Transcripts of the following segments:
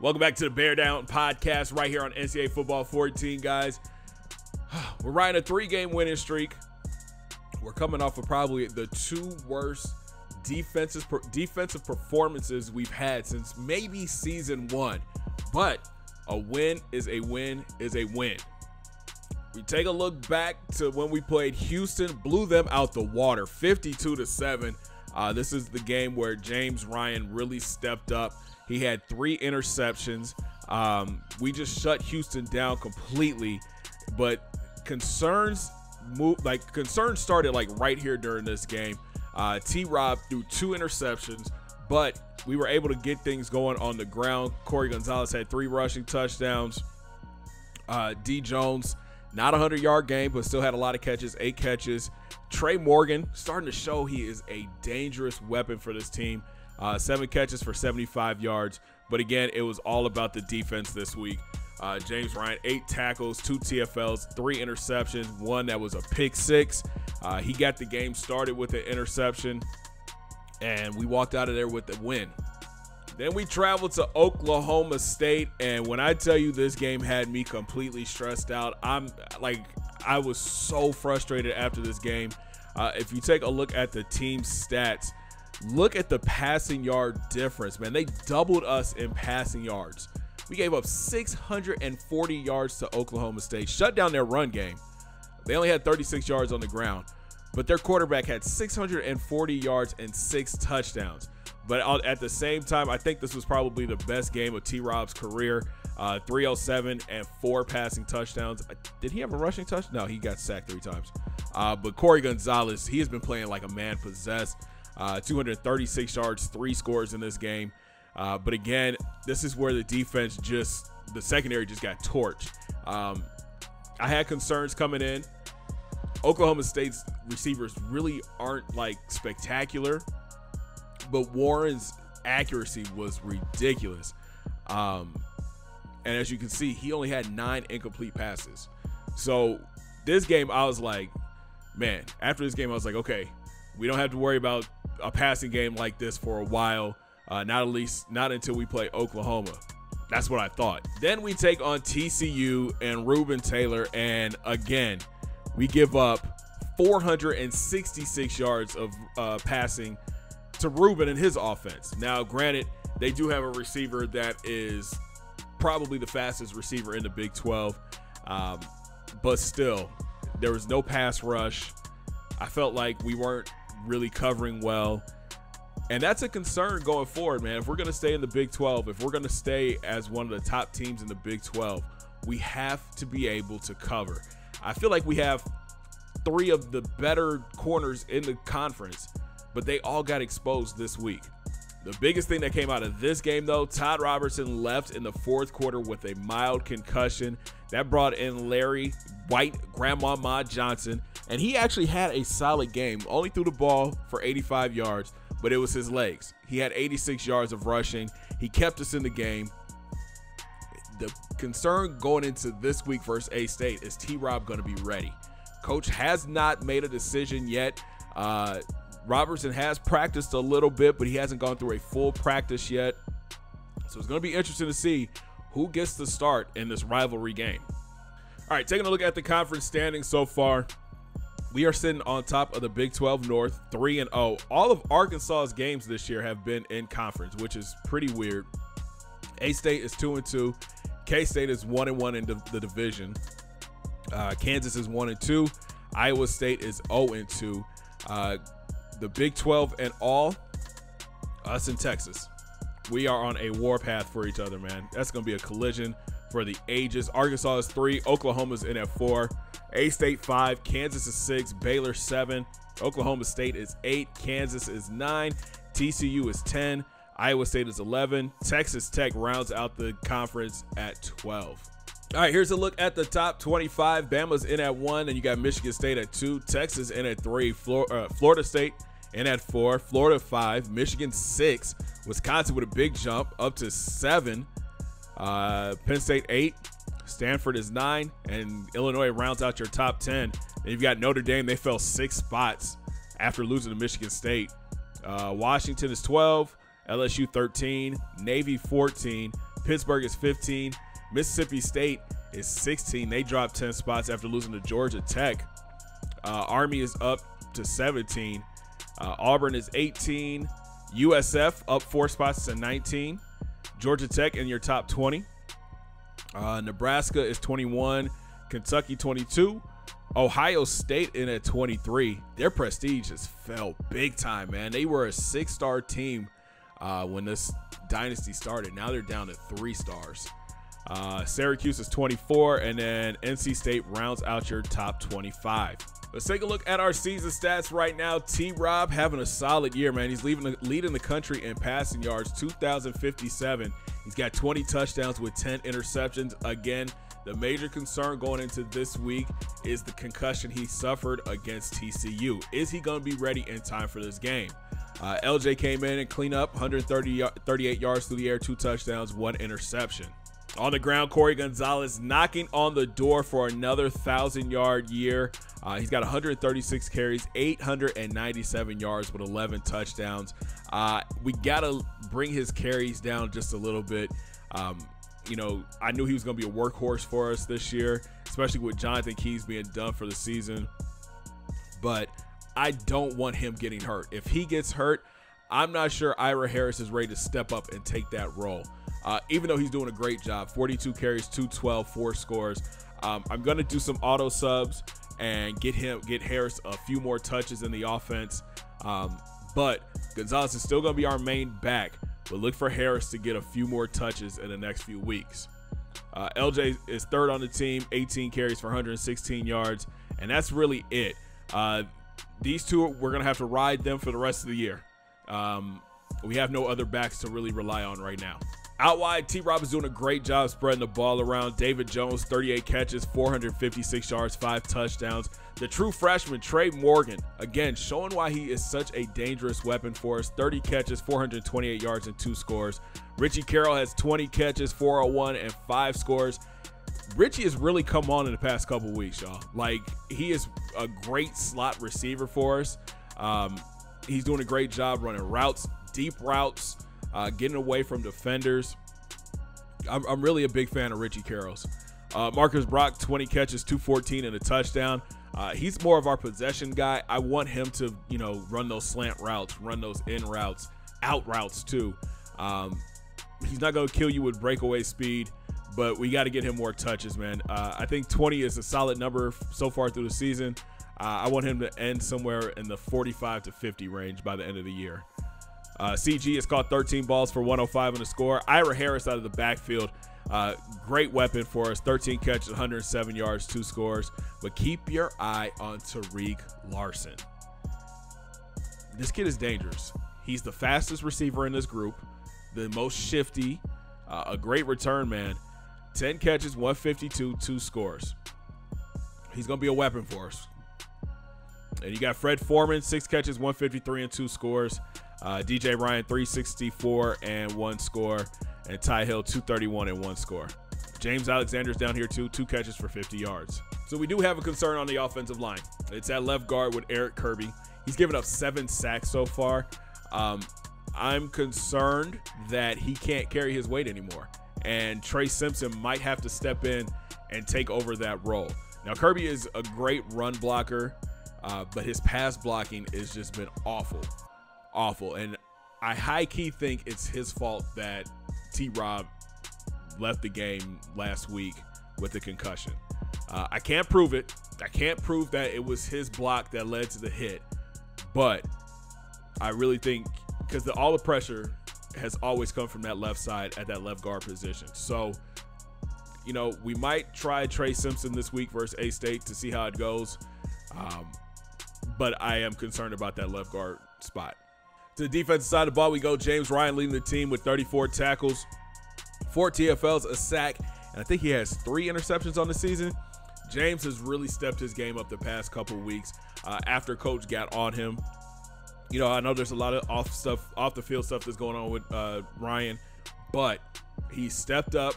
Welcome back to the Bear Down podcast right here on NCAA Football 14, guys. We're riding a 3-game winning streak. We're coming off of probably the 2 worst defensive performances we've had since maybe season 1. But a win is a win is a win. We take a look back to when we played Houston, blew them out the water, 52-7. This is the game where James Ryan really stepped up. He had 3 interceptions. We just shut Houston down completely, but concerns started like right here during this game. T-Rob threw 2 interceptions, but we were able to get things going on the ground. Corey Gonzalez had 3 rushing touchdowns. D. Jones, not a 100-yard game, but still had a lot of catches, 8 catches. Trey Morgan starting to show he is a dangerous weapon for this team. 7 catches for 75 yards. But again, it was all about the defense this week. James Ryan, 8 tackles, 2 TFLs, 3 interceptions, 1 that was a pick 6. He got the game started with an interception, and we walked out of there with the win. Then we traveled to Oklahoma State, and when I tell you this game had me completely stressed out, I was so frustrated after this game. If you take a look at the team stats, look at the passing yard difference, man. They doubled us in passing yards. We gave up 640 yards to Oklahoma State, shut down their run game. They only had 36 yards on the ground, but their quarterback had 640 yards and 6 touchdowns. But at the same time, I think this was probably the best game of T-Rob's career. 307 and 4 passing touchdowns. Did he have a rushing touchdown? No, he got sacked 3 times. But Corey Gonzalez, he has been playing like a man possessed. 236 yards, 3 scores in this game. But again, this is where the defense the secondary just got torched. I had concerns coming in. Oklahoma State's receivers really aren't like spectacular, but Warren's accuracy was ridiculous. And as you can see, he only had 9 incomplete passes. So this game, I was like, man, after this game, I was like, okay, we don't have to worry about a passing game like this for a while. Not until we play Oklahoma. That's what I thought. Then we take on TCU and Ruben Taylor, and again, we give up 466 yards of passing to Ruben and his offense. Now, granted, they do have a receiver that is probably the fastest receiver in the Big 12, but still, there was no pass rush. I felt like we weren't really covering well. And that's a concern going forward, man. If we're going to stay in the Big 12, if we're going to stay as one of the top teams in the Big 12, we have to be able to cover. I feel like we have 3 of the better corners in the conference, but they all got exposed this week. The biggest thing that came out of this game, though, Todd Robertson left in the 4th quarter with a mild concussion. That brought in Larry White, Grandmama Johnson, and he actually had a solid game. Only threw the ball for 85 yards. But it was his legs. He had 86 yards of rushing. He kept us in the game. The concern going into this week versus A-State is T-Rob going to be ready. Coach has not made a decision yet. Robertson has practiced a little bit, but he hasn't gone through a full practice yet. So it's going to be interesting to see who gets the start in this rivalry game. All right, taking a look at the conference standings so far. We are sitting on top of the Big 12 North, 3-0. All of Arkansas's games this year have been in conference, which is pretty weird. A-State is 2-2. K-State is 1-1 in the division. Kansas is 1-2. Iowa State is 0-2. The Big 12 and all, us in Texas, we are on a warpath for each other, man. That's going to be a collision for the ages. Arkansas is 3. Oklahoma's in at 4. A-State 5, Kansas is 6, Baylor 7, Oklahoma State is 8, Kansas is 9, TCU is 10, Iowa State is 11, Texas Tech rounds out the conference at 12. All right, here's a look at the top 25. Bama's in at 1, and you got Michigan State at 2, Texas in at 3, Florida State in at 4, Florida 5, Michigan 6, Wisconsin with a big jump up to 7, Penn State 8, Stanford is 9, and Illinois rounds out your top 10. And you've got Notre Dame. They fell 6 spots after losing to Michigan State. Washington is 12, LSU 13, Navy 14, Pittsburgh is 15. Mississippi State is 16. They dropped 10 spots after losing to Georgia Tech. Army is up to 17. Auburn is 18. USF up 4 spots to 19. Georgia Tech in your top 20. Nebraska is 21. Kentucky 22. Ohio State in at 23. Their prestige has fell big time, man. They were a 6-star team when this dynasty started. Now they're down to 3 stars. Syracuse is 24, and then NC State rounds out your top 25. Let's take a look at our season stats right now. T-Rob having a solid year, man. He's leading the country in passing yards, 2,057. He's got 20 touchdowns with 10 interceptions. Again, the major concern going into this week is the concussion he suffered against TCU. Is he going to be ready in time for this game? LJ came in and cleaned up, 138 yards through the air, 2 touchdowns, 1 interception. On the ground, Corey Gonzalez knocking on the door for another 1,000-yard year. He's got 136 carries, 897 yards with 11 touchdowns. We got to bring his carries down just a little bit. You know, I knew he was going to be a workhorse for us this year, especially with Jonathan Keys being done for the season. But I don't want him getting hurt. If he gets hurt, I'm not sure Ira Harris is ready to step up and take that role. Even though he's doing a great job, 42 carries, 212, 4 scores. I'm going to do some auto subs and get Harris a few more touches in the offense. But Gonzalez is still going to be our main back. But look for Harris to get a few more touches in the next few weeks. LJ is 3rd on the team, 18 carries for 116 yards. And that's really it. These two, we're going to have to ride them for the rest of the year. We have no other backs to really rely on right now. Out wide, T-Rob is doing a great job spreading the ball around. David Jones, 38 catches, 456 yards, 5 touchdowns. The true freshman, Trey Morgan, again, showing why he is such a dangerous weapon for us. 30 catches, 428 yards, and 2 scores. Richie Carroll has 20 catches, 401, and 5 scores. Richie has really come on in the past couple weeks, y'all. Like, he is a great slot receiver for us. He's doing a great job running routes, deep routes, getting away from defenders. I'm really a big fan of Richie Carroll's. Marcus Brock, 20 catches, 214, and a touchdown. He's more of our possession guy. I want him to, you know, run those slant routes, run those in routes, out routes too. He's not going to kill you with breakaway speed, but we got to get him more touches, man. I think 20 is a solid number so far through the season. I want him to end somewhere in the 45 to 50 range by the end of the year. CG has caught 13 balls for 105 on the score. Ira Harris out of the backfield. Great weapon for us. 13 catches, 107 yards, 2 scores. But keep your eye on Tariq Larson. This kid is dangerous. He's the fastest receiver in this group, the most shifty, a great return man. 10 catches, 152, 2 scores. He's going to be a weapon for us. And you got Fred Foreman, 6 catches, 153, and 2 scores. DJ Ryan, 364 and 1 score. And Ty Hill, 231 and 1 score. James Alexander's down here too, 2 catches for 50 yards. So we do have a concern on the offensive line. It's at left guard with Eric Kirby. He's given up 7 sacks so far. I'm concerned that he can't carry his weight anymore. And Trey Simpson might have to step in and take over that role. Now, Kirby is a great run blocker, but his pass blocking has just been awful. And I high-key think it's his fault that T-Rob left the game last week with the concussion. I can't prove it. I can't prove that it was his block that led to the hit. But I really think because all the pressure has always come from that left side at that left guard position. So, you know, we might try Trey Simpson this week versus A-State to see how it goes. But I am concerned about that left guard spot. To the defensive side of the ball, we go. James Ryan leading the team with 34 tackles, 4 TFLs, a sack, and I think he has 3 interceptions on the season. James has really stepped his game up the past couple of weeks after Coach got on him. You know, I know there's a lot of off the field stuff that's going on with Ryan, but he stepped up,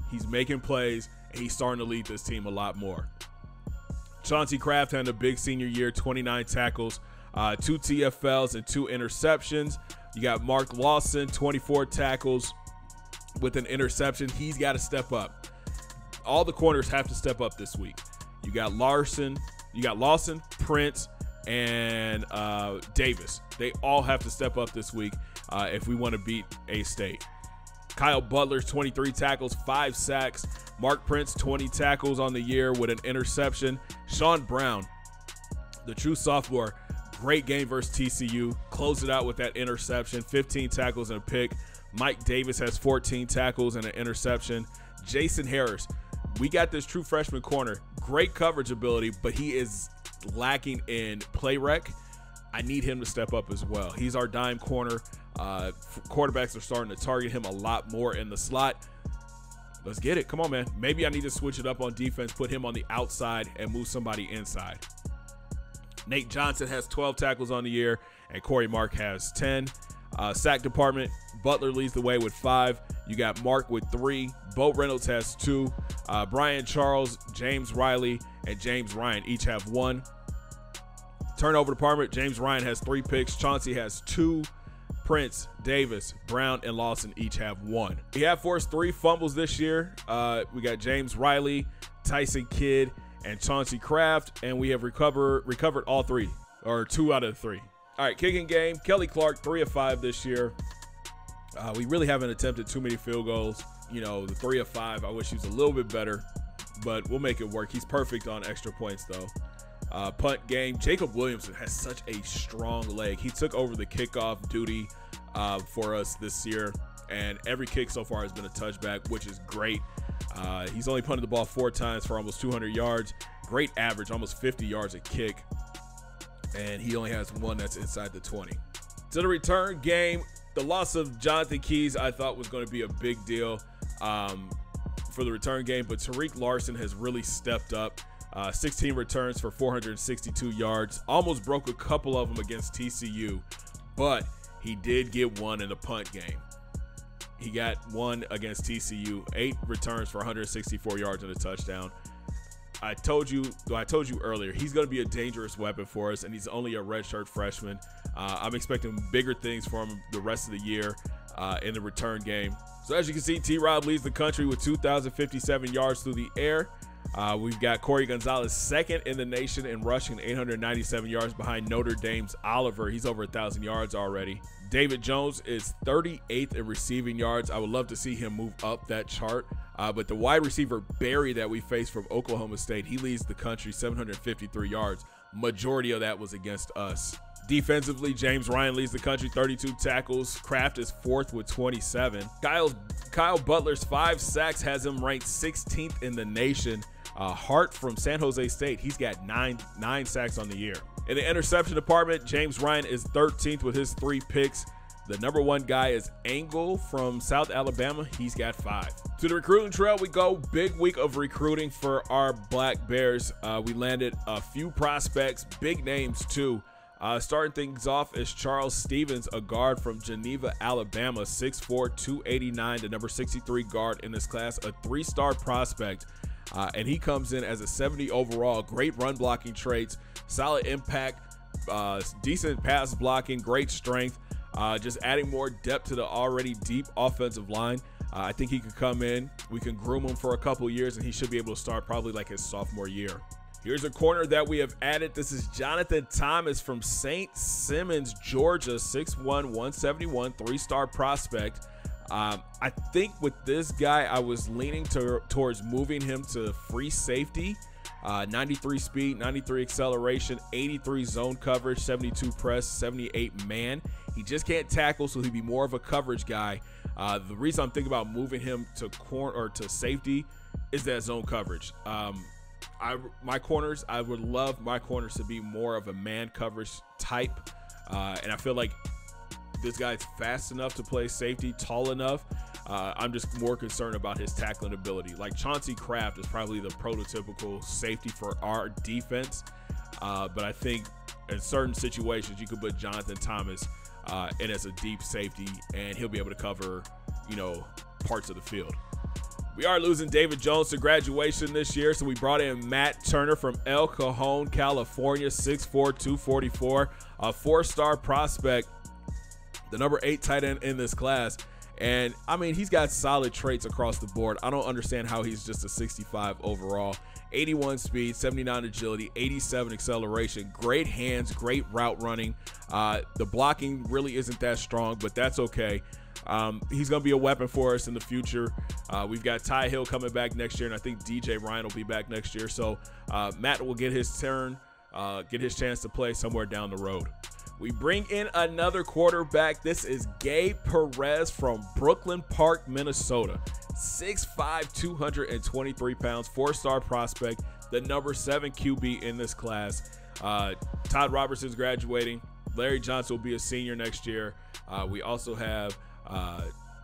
he's making plays, and he's starting to lead this team a lot more. Chauncey Kraft had a big senior year, 29 tackles, 2 TFLs and 2 interceptions. You got Mark Lawson, 24 tackles, with an interception. He's got to step up. All the corners have to step up this week. You got Lawson, Prince, and Davis. They all have to step up this week if we want to beat A-State. Kyle Butler's 23 tackles, 5 sacks. Mark Prince, 20 tackles on the year with an interception. Sean Brown, the true sophomore, great game versus TCU. Closed it out with that interception, 15 tackles and a pick. Mike Davis has 14 tackles and an interception. Jason Harris, we got this true freshman corner. Great coverage ability, but he is lacking in play rec. I need him to step up as well. He's our dime corner. Quarterbacks are starting to target him a lot more in the slot. Let's get it. Come on, man. Maybe I need to switch it up on defense, put him on the outside, and move somebody inside. Nate Johnson has 12 tackles on the year, and Corey Mark has 10. Sack department, Butler leads the way with 5. You got Mark with 3. Bo Reynolds has 2. Brian Charles, James Riley, and James Ryan each have 1. Turnover department, James Ryan has 3 picks. Chauncey has 2. Prince, Davis, Brown, and Lawson each have 1. We have forced 3 fumbles this year. We got James Riley, Tyson Kidd, and Chauncey Kraft, and we have recovered all 3, or 2 out of 3. All right, kicking game, Kelly Clark, 3 of 5 this year. We really haven't attempted too many field goals. You know, the 3 of 5, I wish he was a little bit better, but we'll make it work. He's perfect on extra points, though. Punt game, Jacob Williamson has such a strong leg. He took over the kickoff duty for us this year, and every kick so far has been a touchback, which is great. He's only punted the ball 4 times for almost 200 yards. Great average, almost 50 yards a kick, and he only has 1 that's inside the 20. To the return game, the loss of Jonathan Keys I thought was going to be a big deal for the return game, but Tariq Larson has really stepped up. 16 returns for 462 yards. Almost broke a couple of them against TCU, but he did get 1 in the punt game. He got 1 against TCU, 8 returns for 164 yards and a touchdown. I told you earlier, he's going to be a dangerous weapon for us, and he's only a redshirt freshman. I'm expecting bigger things from him the rest of the year in the return game. So as you can see, T-Rob leads the country with 2,057 yards through the air. We've got Corey Gonzalez second in the nation in rushing, 897 yards behind Notre Dame's Oliver. He's over 1,000 yards already. David Jones is 38th in receiving yards. I would love to see him move up that chart. But the wide receiver Barry that we faced from Oklahoma State, he leads the country 753 yards. Majority of that was against us. Defensively, James Ryan leads the country, 32 tackles. Kraft is 4th with 27. Kyle Butler's 5 sacks has him ranked 16th in the nation. Hart from San Jose State, he's got 9 sacks on the year. In the interception department, James Ryan is 13th with his 3 picks. The number 1 guy is Angle from South Alabama. He's got 5. To the recruiting trail we go. Big week of recruiting for our Black Bears. We landed a few prospects, big names too. Starting things off is Charles Stevens, a guard from Geneva, Alabama, 6'4", 289, the number 63 guard in this class, a 3-star prospect. And he comes in as a 70 overall, great run blocking traits, solid impact, decent pass blocking, great strength, just adding more depth to the already deep offensive line. I think he could come in, we can groom him for a couple years, and he should be able to start probably like his sophomore year. Here's a corner that we have added. This is Jonathan Thomas from St. Simons, Georgia, 6'1", 171, 3-star prospect. I think with this guy, I was leaning towards moving him to free safety. 93 speed, 93 acceleration, 83 zone coverage, 72 press, 78 man. He just can't tackle, so he'd be more of a coverage guy. The reason I'm thinking about moving him to corner or to safety is that zone coverage. My corners, I would love my corners to be more of a man coverage type, and I feel like this guy's fast enough to play safety, tall enough. I'm just more concerned about his tackling ability. Like Chauncey Kraft is probably the prototypical safety for our defense, but I think in certain situations you could put Jonathan Thomas in as a deep safety, and he'll be able to cover, parts of the field. We are losing David Jones to graduation this year, so we brought in Matt Turner from El Cajon, California, 6'4", 244, a 4-star prospect, the number 8 tight end in this class. And I mean, he's got solid traits across the board. I don't understand how he's just a 65 overall. 81 speed, 79 agility, 87 acceleration, great hands, great route running. The blocking really isn't that strong, but that's okay. He's going to be a weapon for us in the future. We've got Ty Hill coming back next year, and I think DJ Ryan will be back next year. So Matt will get his turn, get his chance to play somewhere down the road. We bring in another quarterback. This is Gabe Perez from Brooklyn Park, Minnesota. 6'5", 223 pounds, 4-star prospect, the number 7 QB in this class. Todd Robertson's graduating. Larry Johnson will be a senior next year. We also have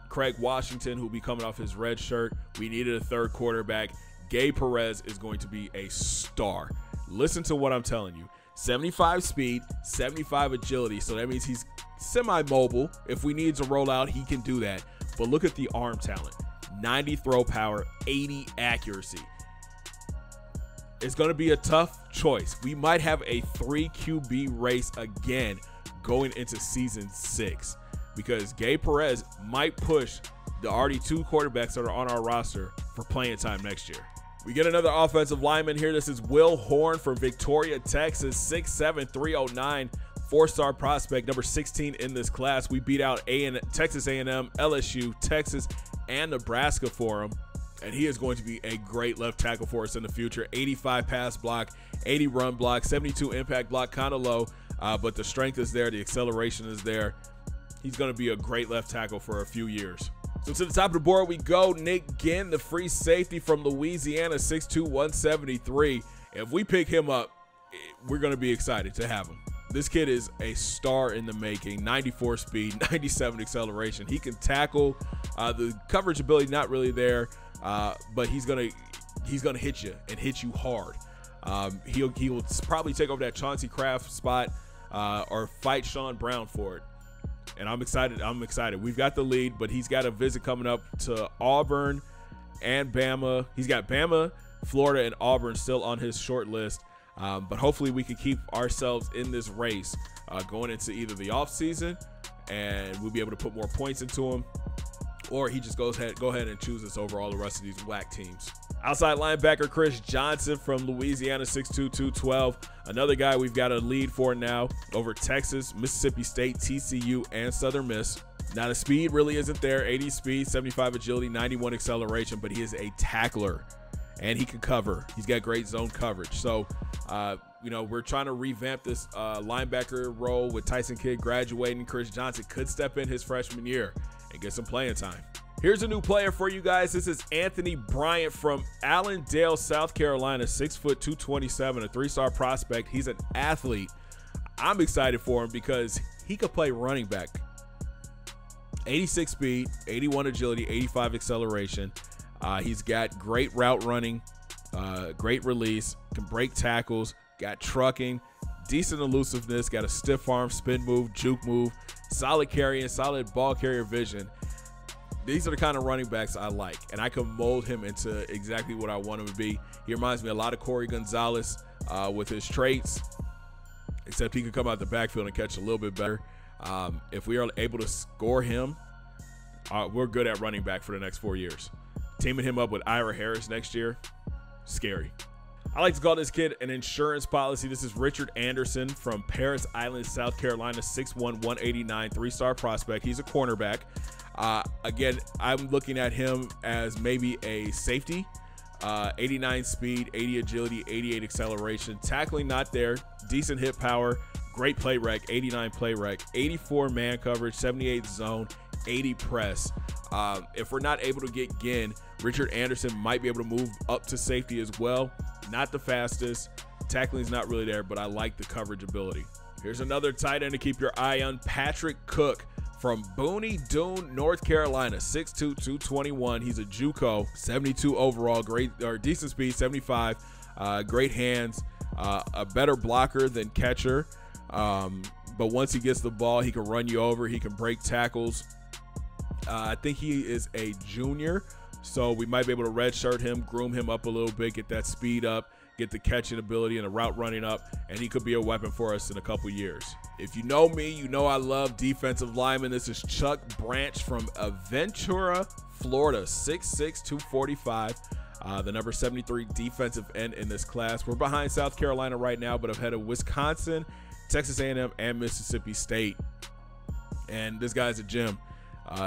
Craig Washington, who will be coming off his red shirt. We needed a third quarterback. Gabe Perez is going to be a star. Listen to what I'm telling you. 75 speed, 75 agility. So that means he's semi-mobile. If we need to roll out, he can do that. But look at the arm talent. 90 throw power, 80 accuracy. It's going to be a tough choice. We might have a 3 QB race again going into season 6 because Gabe Perez might push the already 2 quarterbacks that are on our roster for playing time next year. We get another offensive lineman here. This is Will Horn from Victoria, Texas, 6'7", 309, 4-star prospect, number 16 in this class. We beat out Texas A&M, LSU, Texas, and Nebraska for him, and he is going to be a great left tackle for us in the future. 85 pass block, 80 run block, 72 impact block, kind of low, but the strength is there, the acceleration is there. He's going to be a great left tackle for a few years. So to the top of the board we go. Nick Ginn, the free safety from Louisiana, 6'2", 173. If we pick him up, we're going to be excited to have him. This kid is a star in the making. 94 speed, 97 acceleration. He can tackle. The coverage ability not really there, but he's gonna hit you and hit you hard. He will probably take over that Chauncey Kraft spot or fight Sean Brown for it. And I'm excited. We've got the lead, but he's got a visit coming up to Auburn and Bama. He's got Bama, Florida, and Auburn still on his short list. But hopefully we can keep ourselves in this race going into either the offseason and we'll be able to put more points into him, or he just go ahead and chooses over all the rest of these whack teams. Outside linebacker Chris Johnson from Louisiana, 6'2", 212. Another guy we've got a lead for now over Texas, Mississippi State, TCU, and Southern Miss. Now the speed really isn't there. 80 speed, 75 agility, 91 acceleration, but he is a tackler and he can cover. He's got great zone coverage. So, we're trying to revamp this linebacker role with Tyson Kidd graduating. Chris Johnson could step in his freshman year and get some playing time. Here's a new player for you guys. This is Anthony Bryant from Allendale, South Carolina, 6', 227, a 3-star prospect. He's an athlete. I'm excited for him because he could play running back. 86 speed, 81 agility, 85 acceleration. He's got great route running, great release, can break tackles, got trucking, decent elusiveness, got a stiff arm, spin move, juke move, solid carrying, solid ball carrier vision. These are the kind of running backs I like, and I can mold him into exactly what I want him to be. He reminds me a lot of Corey Gonzalez with his traits, except he can come out the backfield and catch a little bit better. If we are able to score him, we're good at running back for the next 4 years. Teaming him up with Ira Harris next year, scary. I like to call this kid an insurance policy. This is Richard Anderson from Parris Island, South Carolina, 6'1", 189, 3-star prospect. He's a cornerback. Again, I'm looking at him as maybe a safety. 89 speed, 80 agility, 88 acceleration. Tackling not there. Decent hit power. Great play rec. 89 play rec. 84 man coverage. 78 zone. 80 press. If we're not able to get Ginn, Richard Anderson might be able to move up to safety as well. Not the fastest. Tackling is not really there, but I like the coverage ability. Here's another tight end to keep your eye on. Patrick Cook from Boone Dune, North Carolina, 6'2", 221. He's a JUCO, 72 overall, decent speed, 75, great hands, a better blocker than catcher. But once he gets the ball, he can run you over. He can break tackles. I think he is a junior, so we might be able to redshirt him, groom him up a little bit, get that speed up, get the catching ability and the route running up, and he could be a weapon for us in a couple years. If you know me, you know I love defensive linemen. This is Chuck Branch from Ventura, Florida, 6'6", 245. The number 73 defensive end in this class. We're behind South Carolina right now, but ahead of Wisconsin, Texas A&M, and Mississippi State. And this guy's a gem.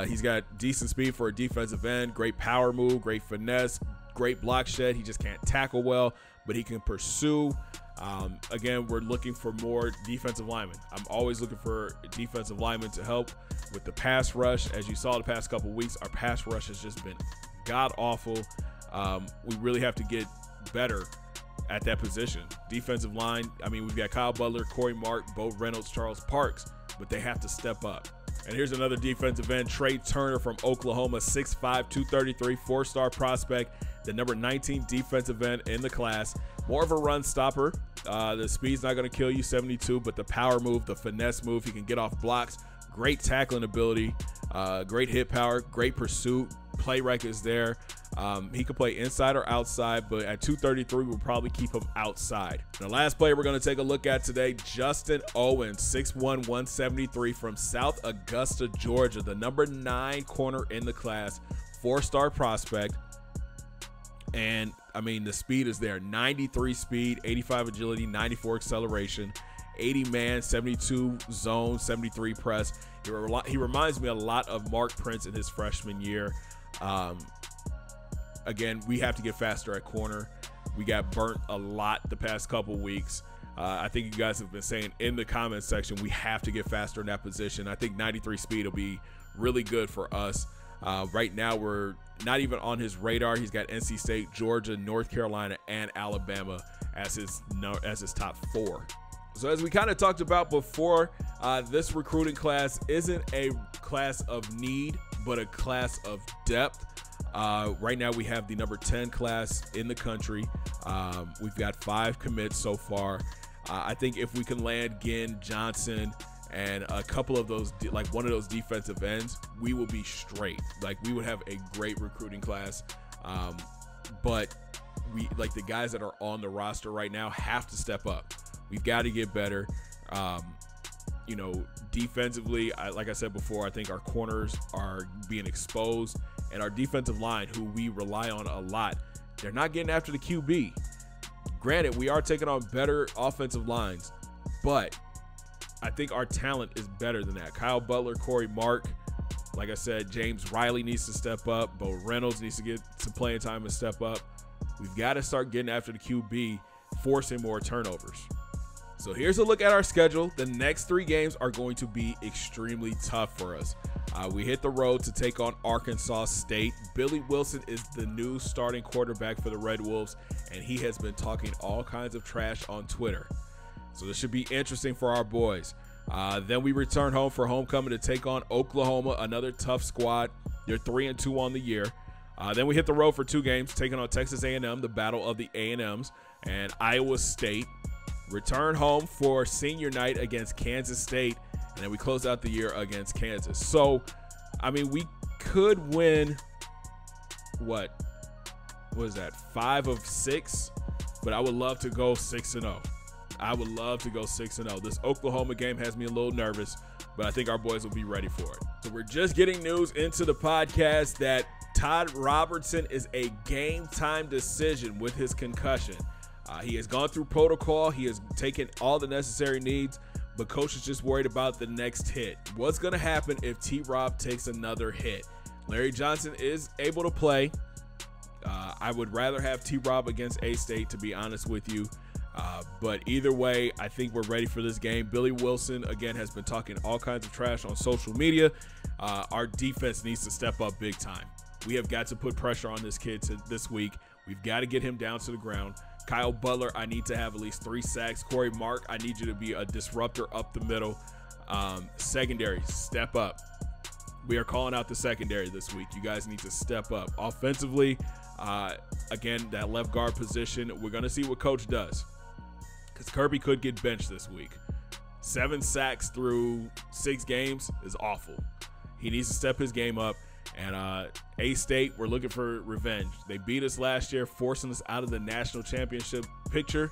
He's got decent speed for a defensive end, great power move, great finesse, great block shed. He just can't tackle well, but he can pursue. Again, we're looking for more defensive linemen. I'm always looking for defensive linemen to help with the pass rush. As you saw the past couple weeks, our pass rush has just been god-awful. We really have to get better at that position. Defensive line, I mean, we've got Kyle Butler, Corey Mark, Bo Reynolds, Charles Parks, but they have to step up. And here's another defensive end, Trey Turner from Oklahoma, 6'5", 233, four-star prospect, the number 19 defensive end in the class. More of a run stopper. The speed's not going to kill you, 72, but the power move, the finesse move, he can get off blocks, great tackling ability, great hit power, great pursuit, play rec is there. He could play inside or outside, but at 233, we'll probably keep him outside. And the last player we're going to take a look at today, Justin Owens, 6'1", 173 from South Augusta, Georgia, the number 9 corner in the class, four-star prospect. And, I mean, the speed is there, 93 speed, 85 agility, 94 acceleration, 80 man, 72 zone, 73 press. He reminds me a lot of Mark Prince in his freshman year. Again, we have to get faster at corner. We got burnt a lot the past couple weeks. I think you guys have been saying in the comments section, we have to get faster in that position. I think 93 speed will be really good for us. Right now, we're not even on his radar. He's got NC State, Georgia, North Carolina, and Alabama as his top 4. So as we kind of talked about before, this recruiting class isn't a class of need, but a class of depth. Right now we have the number 10 class in the country. We've got 5 commits so far. I think if we can land Ginn, Johnson, and a couple of those, like one of those defensive ends, we will be straight. Like, we would have a great recruiting class. But we, like, the guys that are on the roster right now have to step up. We've got to get better. You know, defensively, like I said before, I think our corners are being exposed, and our defensive line, who we rely on a lot, they're not getting after the QB. Granted, we are taking on better offensive lines, but I think our talent is better than that. Kyle Butler, Corey Mark, like I said, James Riley needs to step up. Bo Reynolds needs to get some playing time and step up. We've got to start getting after the QB, forcing more turnovers. So here's a look at our schedule. The next 3 games are going to be extremely tough for us. We hit the road to take on Arkansas State. Billy Wilson is the new starting quarterback for the Red Wolves, and he has been talking all kinds of trash on Twitter. So this should be interesting for our boys. Then we return home for homecoming to take on Oklahoma, another tough squad. They're 3-2 on the year. Then we hit the road for 2 games, taking on Texas A&M, the battle of the A&Ms, and Iowa State. Return home for senior night against Kansas State, and then we close out the year against Kansas. So, I mean, we could win, what is that, 5 of 6? But I would love to go 6-0. I would love to go 6-0. This Oklahoma game has me a little nervous, but I think our boys will be ready for it. So we're just getting news into the podcast that Todd Robertson is a game-time decision with his concussion. He has gone through protocol. He has taken all the necessary needs, but coach is just worried about the next hit. What's going to happen if T-Rob takes another hit? Larry Johnson is able to play. I would rather have T-Rob against A-State, to be honest with you. But either way, I think we're ready for this game. Billy Wilson, again, has been talking all kinds of trash on social media. Our defense needs to step up big time. We have got to put pressure on this kid this week. We've got to get him down to the ground. Kyle Butler, I need to have at least 3 sacks. Corey Mark, I need you to be a disruptor up the middle. Secondary, step up. We are calling out the secondary this week. You guys need to step up. Offensively, again, that left guard position, we're going to see what coach does, because Kirby could get benched this week. 7 sacks through 6 games is awful. He needs to step his game up. And A-State, we're looking for revenge. They beat us last year, forcing us out of the national championship picture.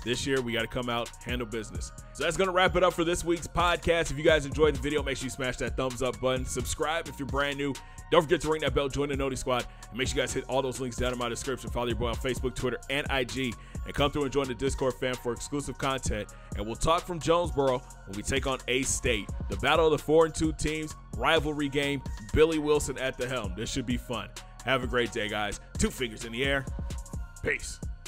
This year, we got to come out, handle business. So that's going to wrap it up for this week's podcast. If you guys enjoyed the video, make sure you smash that thumbs up button. Subscribe if you're brand new. Don't forget to ring that bell, join the Noti Squad, and make sure you guys hit all those links down in my description. Follow your boy on Facebook, Twitter, and IG, and come through and join the Discord fam for exclusive content. And we'll talk from Jonesboro when we take on A-State. The battle of the 4-2 teams, rivalry game, Billy Wilson at the helm. This should be fun. Have a great day, guys. 2 fingers in the air. Peace.